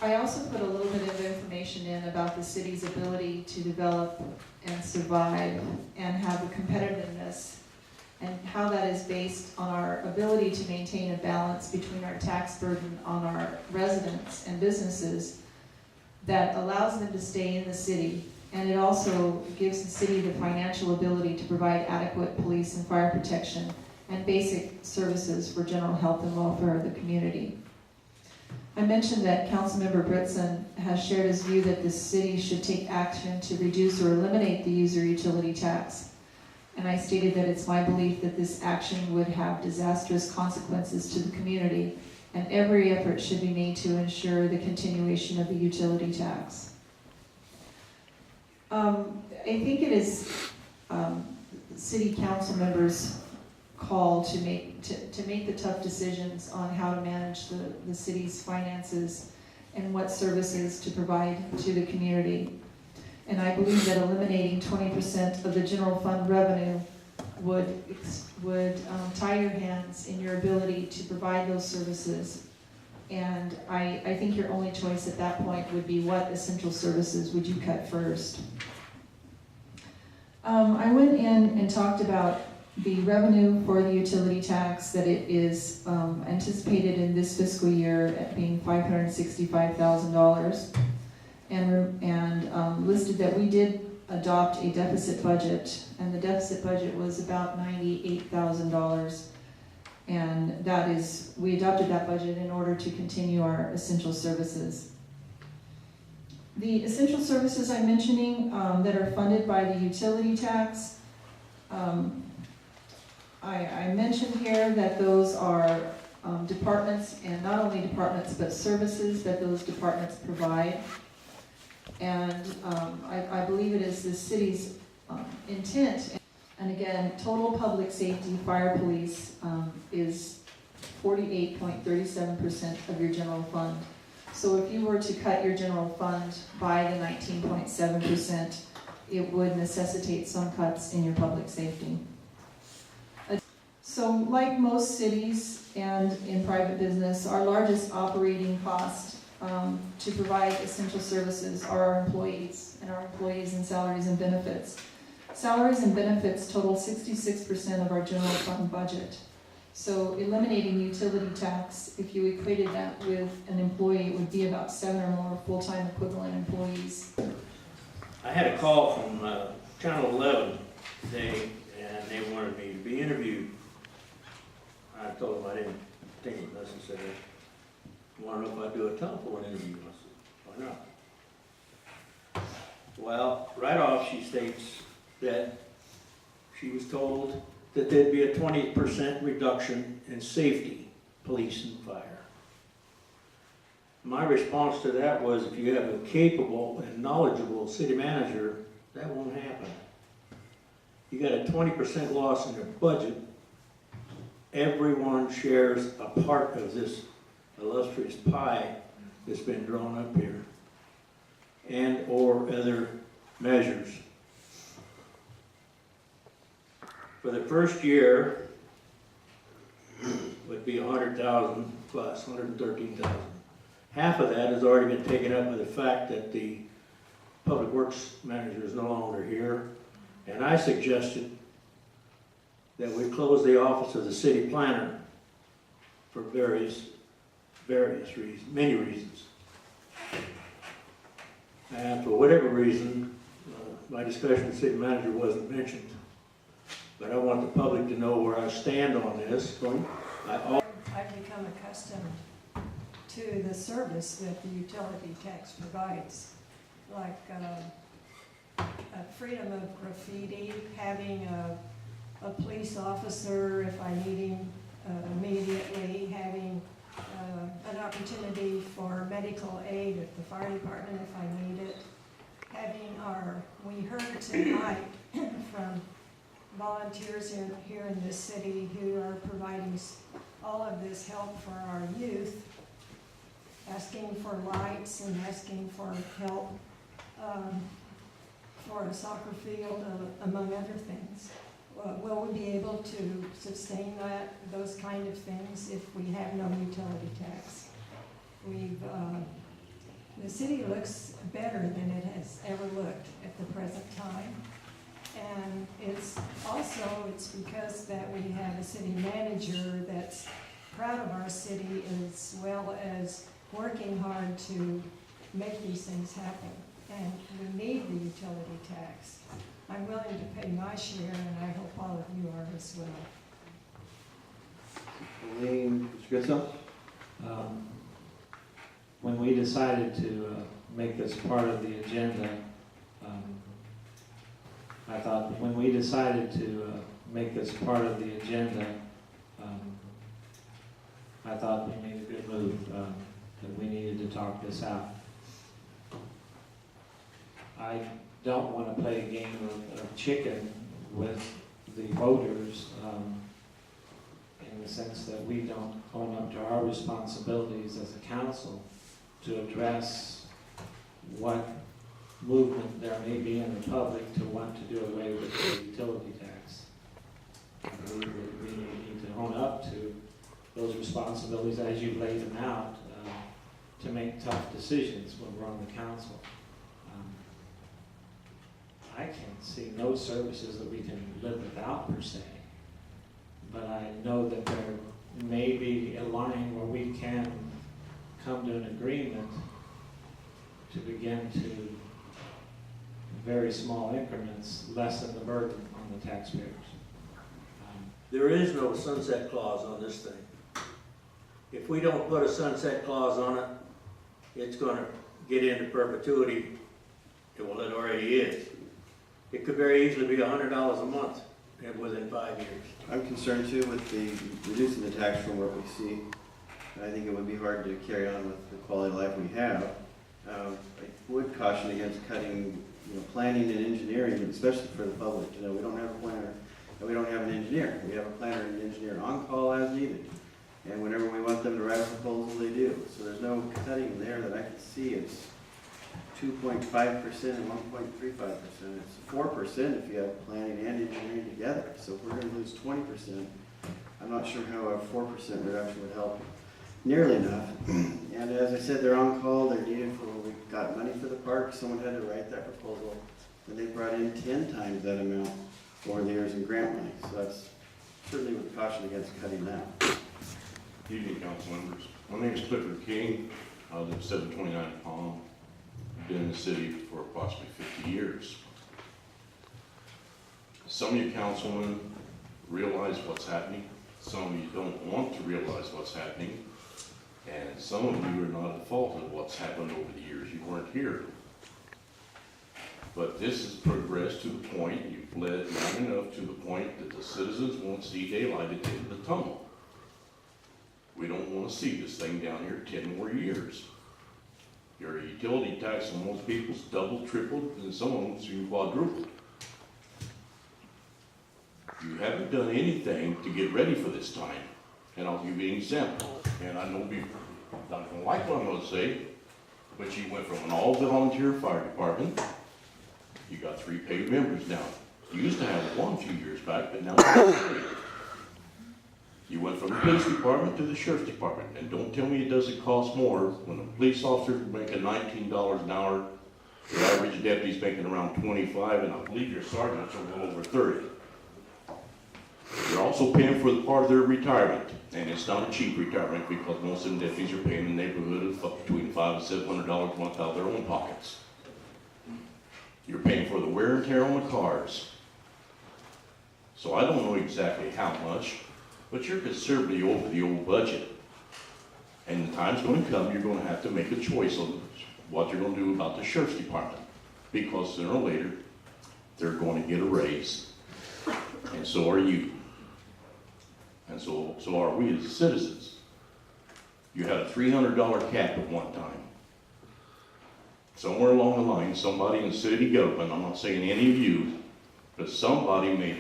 I also put a little bit of information in about the city's ability to develop and survive and have a competitiveness, and how that is based on our ability to maintain a balance between our tax burden on our residents and businesses that allows them to stay in the city. And it also gives the city the financial ability to provide adequate police and fire protection and basic services for general health and welfare of the community. I mentioned that Councilmember Britson has shared his view that the city should take action to reduce or eliminate the user utility tax. And I stated that it's my belief that this action would have disastrous consequences to the community, and every effort should be made to ensure the continuation of the utility tax. I think it is city council members' call to make the tough decisions on how to manage the city's finances and what services to provide to the community. And I believe that eliminating 20% of the general fund revenue would tie your hands in your ability to provide those services. And I think your only choice at that point would be what essential services would you cut first. I went in and talked about the revenue for the utility tax, that it is anticipated in this fiscal year at being $565,000, and listed that we did adopt a deficit budget, and the deficit budget was about $98,000, and that is, we adopted that budget in order to continue our essential services. The essential services I'm mentioning that are funded by the utility tax, I mentioned here that those are departments, and not only departments, but services that those departments provide. And I believe it is the city's intent. And again, total public safety, fire, police is 48.37% of your general fund. So if you were to cut your general fund by the 19.7%, it would necessitate some cuts in your public safety. So like most cities and in private business, our largest operating cost to provide essential services are our employees and salaries and benefits. Salaries and benefits total 66% of our general fund budget. So eliminating utility tax, if you equated that with an employee, it would be about 7 or more full-time equivalent employees. I had a call from Channel 11 today, and they wanted me to be interviewed. I told them I didn't think it was necessary. I want to know if I'd do a telephone interview. I said, why not? Well, right off she states that she was told that there'd be a 20% reduction in safety, police and fire. My response to that was, if you have a capable and knowledgeable city manager, that won't happen. You got a 20% loss in your budget. Everyone shares a part of this illustrious pie that's been drawn up here, and or other measures. For the first year would be 100,000 plus 113,000. Half of that has already been taken up by the fact that the public works manager is no longer here, and I suggested that we close the office of the city planner for various reasons, many reasons. And for whatever reason, my discussion with the city manager wasn't mentioned. But I want the public to know where I stand on this. I've become accustomed to the service that the utility tax provides, like freedom of graffiti, having a police officer if I need him immediately, having an opportunity for medical aid at the fire department if I need it, having we heard tonight from volunteers here in this city who are providing all of this help for our youth, asking for lights and asking for help for a soccer field, among other things. Will we be able to sustain those kind of things if we have no utility tax? We've the city looks better than it has ever looked at the present time. And it's because that we have a city manager that's proud of our city as well as working hard to make these things happen. And we need the utility tax. I'm willing to pay my share, and I hope all of you are as well. Mr. Grissom? When we decided to make this part of the agenda, I thought when we decided to make this part of the agenda, I thought we made a good move, that we needed to talk this out. I don't want to play a game of chicken with the voters, in the sense that we don't own up to our responsibilities as a council to address what movement there may be in the public to want to do away with the utility tax. I believe that we need to own up to those responsibilities as you laid them out, to make tough decisions when we're on the council. I can see no services that we can live without per se, but I know that there may be a line where we can come to an agreement to begin to, in very small increments, lessen the burden on the taxpayers. There is no sunset clause on this thing. If we don't put a sunset clause on it, it's gonna get into perpetuity. Well, it already is. It could very easily be $100 a month within 5 years. I'm concerned too with the reducing the tax from what we see. I think it would be hard to carry on with the quality of life we have. I would caution against cutting, planning and engineering, especially for the public. We don't have a planner and we don't have an engineer. We have a planner and an engineer on call as needed. And whenever we want them to write a proposal, they do. So there's no cutting there that I can see. It's 2.5% and 1.35%. It's 4% if you have planning and engineering together. So if we're going to lose 20%, I'm not sure how a 4% reduction would help nearly enough. And as I said, they're on call. They're needed for when we got money for the park. Someone had to write that proposal, and they brought in 10 times that amount over the years in grant money. So that's certainly with caution against cutting that. Evening, council members. My name is Clifford King. I live at 729 Palm. Been in the city for approximately 50 years. Some of you councilmen realize what's happening. Some of you don't want to realize what's happening. And some of you are not at fault of what's happened over the years. You weren't here. But this has progressed to the point, you've led long enough to the point that the citizens won't see daylight at the end of the tunnel. We don't want to see this thing down here 10 more years. Your utility tax on most people's doubled, tripled, and some of them even quadrupled. You haven't done anything to get ready for this time. And I'll give you an example. And I know people not going to like what I'm going to say, but you went from an all-volunteer fire department. You got 3 paid members now. You used to have 1 a few years back, but now you have 3. You went from the police department to the sheriff's department, and don't tell me it doesn't cost more when a police officer is making $19 an hour, the average deputy's making around 25, and I believe your sergeants are well over 30. You're also paying for the part of their retirement, and it's not a cheap retirement because most of them deputies are paying in the neighborhood of up between $500 and $700 a month out of their own pockets. You're paying for the wear and tear on the cars. So I don't know exactly how much, but you're considerably over the old budget. And the time's going to come, you're going to have to make a choice on what you're going to do about the sheriff's department. Because sooner or later, they're going to get a raise. And so are you. And so are we as citizens. You had a $300 cap at one time. Somewhere along the line, somebody in city government, I'm not saying any of you, but somebody made